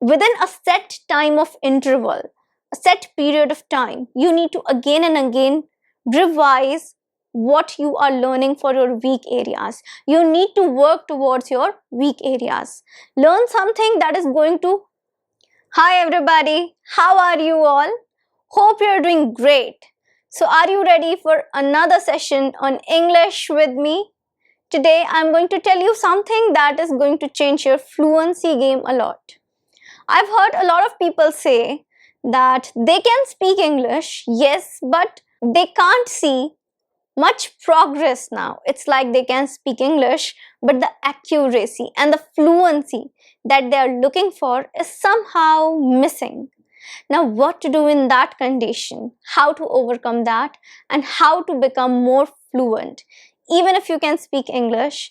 within a set time of interval, a set period of time, you need to again and again revise what you are learning for your weak areas. You need to work towards your weak areas. Learn something that is going to... Hi everybody, how are you all? Hope you're doing great. So are you ready for another session on English with me? Today I'm going to tell you something that is going to change your fluency game a lot. I've heard a lot of people say that they can speak English, yes, but they can't see much progress now. It's like they can speak English, but the accuracy and the fluency that they are looking for is somehow missing. Now, what to do in that condition, how to overcome that, and how to become more fluent. Even if you can speak English,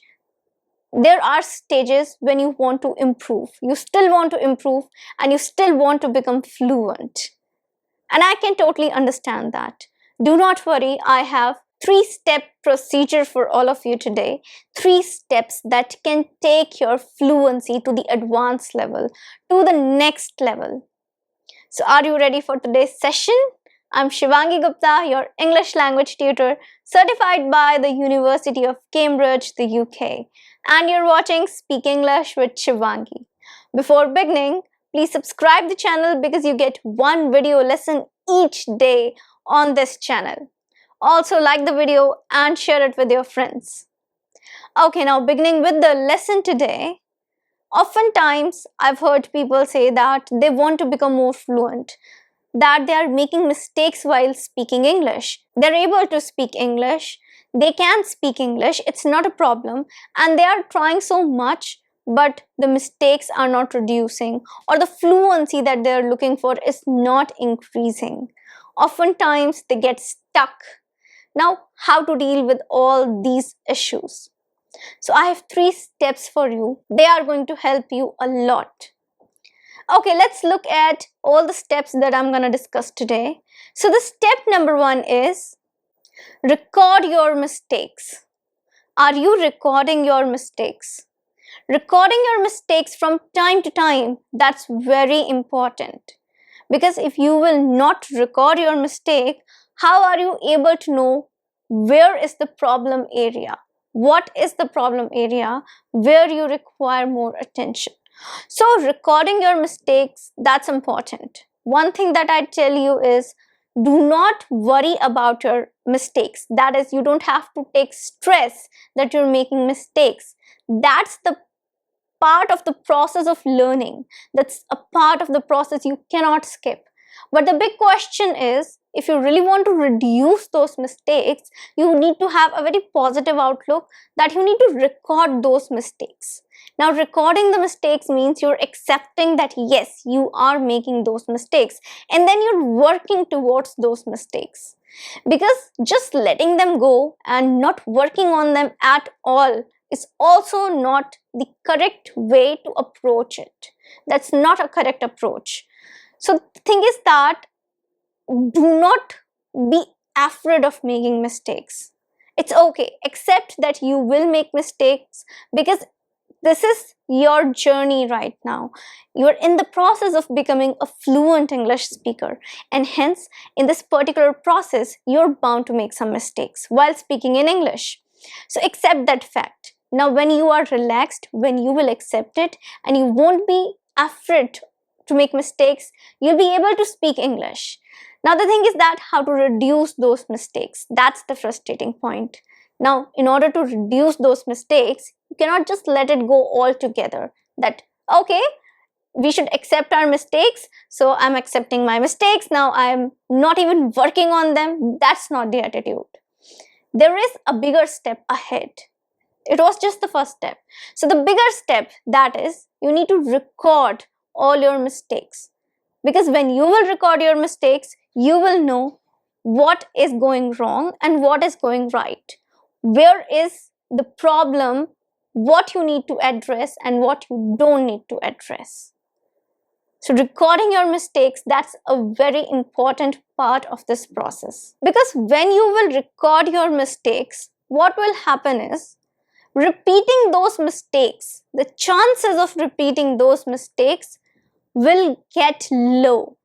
there are stages when you want to improve. You still want to improve and you still want to become fluent. And I can totally understand that. Do not worry, I have 3-step procedure for all of you today. 3 steps that can take your fluency to the advanced level, to the next level. So are you ready for today's session? I'm Shivangi Gupta, your English language tutor, certified by the University of Cambridge, the UK. And you're watching Speak English with Shivangi. Before beginning, please subscribe the channel because you get one video lesson each day on this channel. Also like the video and share it with your friends. Okay, now beginning with the lesson today. Oftentimes, I've heard people say that they want to become more fluent, that they are making mistakes while speaking English. They're able to speak English, they can speak English, it's not a problem, and they are trying so much, but the mistakes are not reducing, or the fluency that they're looking for is not increasing. Oftentimes, they get stuck. Now, how to deal with all these issues? So I have 3 steps for you. They are going to help you a lot. Okay, let's look at all the steps that I'm going to discuss today. So the step number 1 is record your mistakes. Are you recording your mistakes? Recording your mistakes from time to time, that's very important. Because if you will not record your mistake, how are you able to know where is the problem area? What is the problem area where you require more attention? So recording your mistakes, that's important. One thing that I tell you is do not worry about your mistakes. That is, you don't have to take stress that you're making mistakes. That's the part of the process of learning. That's a part of the process you cannot skip. But the big question is, if you really want to reduce those mistakes, you need to have a very positive outlook that you need to record those mistakes. Now, recording the mistakes means you're accepting that yes, you are making those mistakes, and then you're working towards those mistakes. Because just letting them go and not working on them at all is also not the correct way to approach it. That's not a correct approach. So the thing is that do not be afraid of making mistakes. It's okay. Accept that you will make mistakes because this is your journey right now. You're in the process of becoming a fluent English speaker, and hence in this particular process, you're bound to make some mistakes while speaking in English. So accept that fact. Now, when you are relaxed, when you will accept it and you won't be afraid to make mistakes, you'll be able to speak English. Now, the thing is that how to reduce those mistakes. That's the frustrating point. Now, in order to reduce those mistakes, you cannot just let it go altogether. That, okay, we should accept our mistakes. So I'm accepting my mistakes. Now I'm not even working on them. That's not the attitude. There is a bigger step ahead. It was just the first step. So the bigger step, that is, you need to record all your mistakes. Because when you will record your mistakes, you will know what is going wrong and what is going right. Where is the problem, what you need to address and what you don't need to address. So recording your mistakes, that's a very important part of this process. Because when you will record your mistakes, what will happen is, repeating those mistakes, the chances of repeating those mistakes will get low.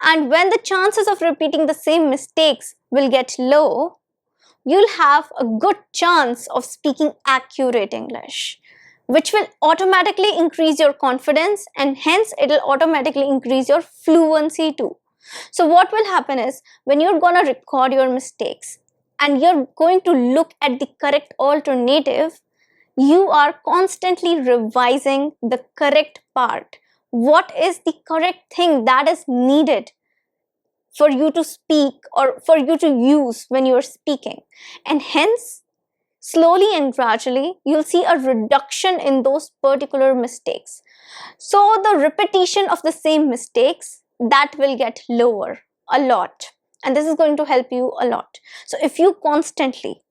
And when the chances of repeating the same mistakes will get low, you'll have a good chance of speaking accurate English, which will automatically increase your confidence, and hence it will automatically increase your fluency too. So what will happen is, when you're gonna record your mistakes and you're going to look at the correct alternative, you are constantly revising the correct part. What is the correct thing that is needed for you to speak or for you to use when you're speaking? And hence, slowly and gradually, you'll see a reduction in those particular mistakes. So the repetition of the same mistakes, that will get lower a lot. And this is going to help you a lot. So if you constantly,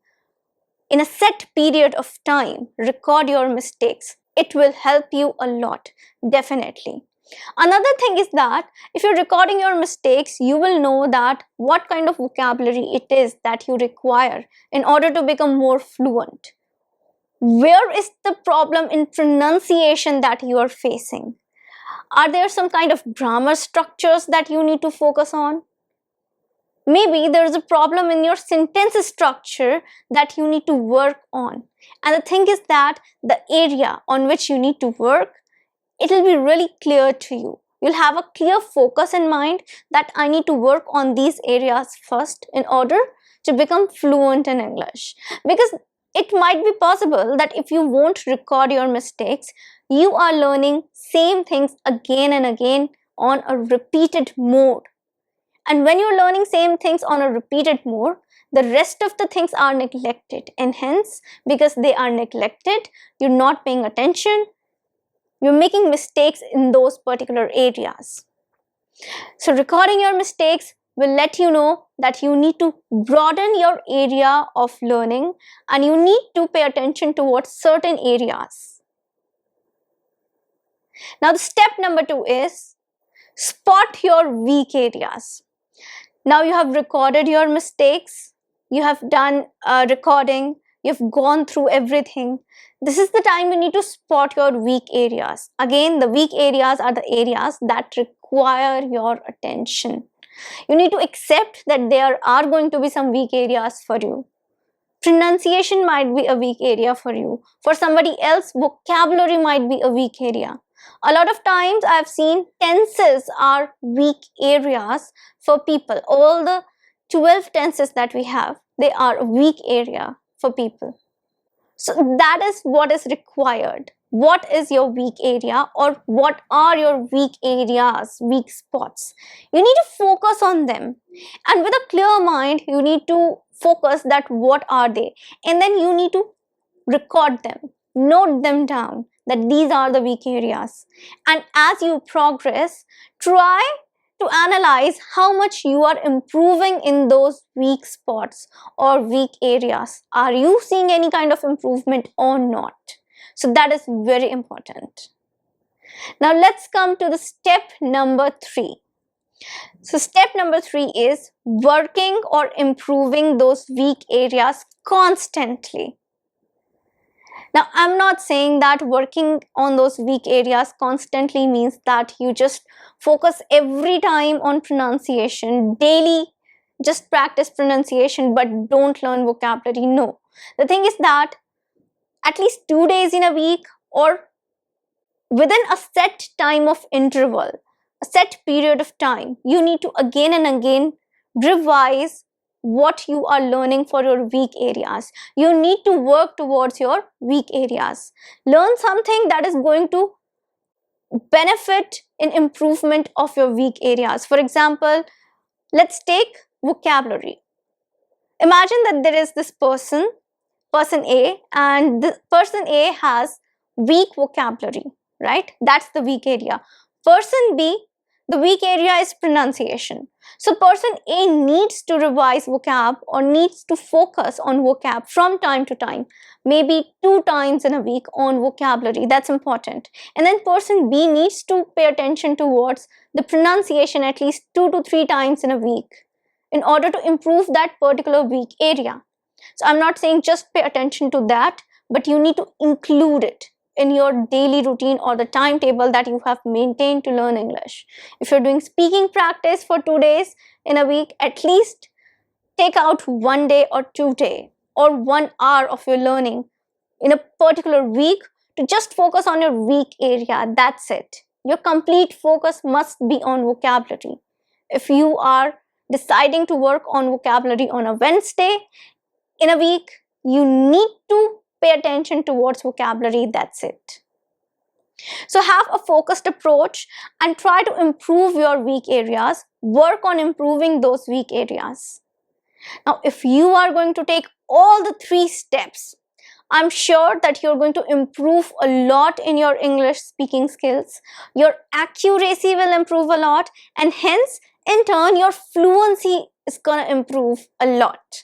in a set period of time, record your mistakes, it will help you a lot, definitely. Another thing is that if you're recording your mistakes, you will know that what kind of vocabulary it is that you require in order to become more fluent. Where is the problem in pronunciation that you are facing? Are there some kind of grammar structures that you need to focus on? Maybe there is a problem in your sentence structure that you need to work on. And the thing is that the area on which you need to work, it will be really clear to you. You'll have a clear focus in mind that I need to work on these areas first in order to become fluent in English. Because it might be possible that if you won't record your mistakes, you are learning same things again and again on a repeated mode. And when you're learning same things on a repeated mode, the rest of the things are neglected. And hence, because they are neglected, you're not paying attention, you're making mistakes in those particular areas. So recording your mistakes will let you know that you need to broaden your area of learning and you need to pay attention towards certain areas. Now the step number 2 is spot your weak areas. Now you have recorded your mistakes, you have done recording, you've gone through everything. This is the time you need to spot your weak areas. Again, the weak areas are the areas that require your attention. You need to accept that there are going to be some weak areas for you. Pronunciation might be a weak area for you. For somebody else, vocabulary might be a weak area. A lot of times I've seen tenses are weak areas for people. All the 12 tenses that we have, they are a weak area for people. So that is what is required. What is your weak area, or what are your weak areas, weak spots? You need to focus on them. And with a clear mind, you need to focus that what are they. And then you need to record them, note them down, that these are the weak areas. And as you progress, try to analyze how much you are improving in those weak spots or weak areas. Are you seeing any kind of improvement or not? So that is very important. Now let's come to the step number 3. So step number 3 is working or improving those weak areas constantly. Now, I'm not saying that working on those weak areas constantly means that you just focus every time on pronunciation, daily just practice pronunciation but don't learn vocabulary. No. The thing is that at least 2 days in a week or within a set time of interval, a set period of time, you need to again and again revise what you are learning for your weak areas. You need to work towards your weak areas. Learn something that is going to benefit in improvement of your weak areas. For example, let's take vocabulary. Imagine that there is this person A, and the person A has weak vocabulary, right? That's the weak area. Person B, the weak area is pronunciation. So person A needs to revise vocab or needs to focus on vocab from time to time, maybe 2 times in a week on vocabulary. That's important. And then person B needs to pay attention towards the pronunciation at least 2 to 3 times in a week in order to improve that particular weak area. So I'm not saying just pay attention to that, but you need to include it. in your daily routine or the timetable that you have maintained to learn English. If you're doing speaking practice for 2 days in a week, at least take out 1 day or 2 day or 1 hour of your learning in a particular week to just focus on your weak area. That's it. Your complete focus must be on vocabulary. If you are deciding to work on vocabulary on a Wednesday in a week, you need to pay attention towards vocabulary. That's it. So have a focused approach and try to improve your weak areas. Work on improving those weak areas. Now, if you are going to take all the 3 steps, I'm sure that you're going to improve a lot in your English speaking skills. Your accuracy will improve a lot, and hence, in turn, your fluency is going to improve a lot.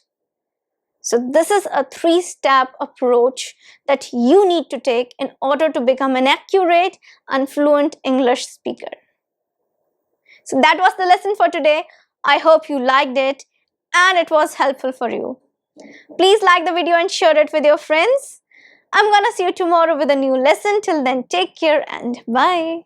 So this is a 3-step approach that you need to take in order to become an accurate and fluent English speaker. So that was the lesson for today. I hope you liked it and it was helpful for you. Please like the video and share it with your friends. I'm gonna see you tomorrow with a new lesson. Till then, take care and bye.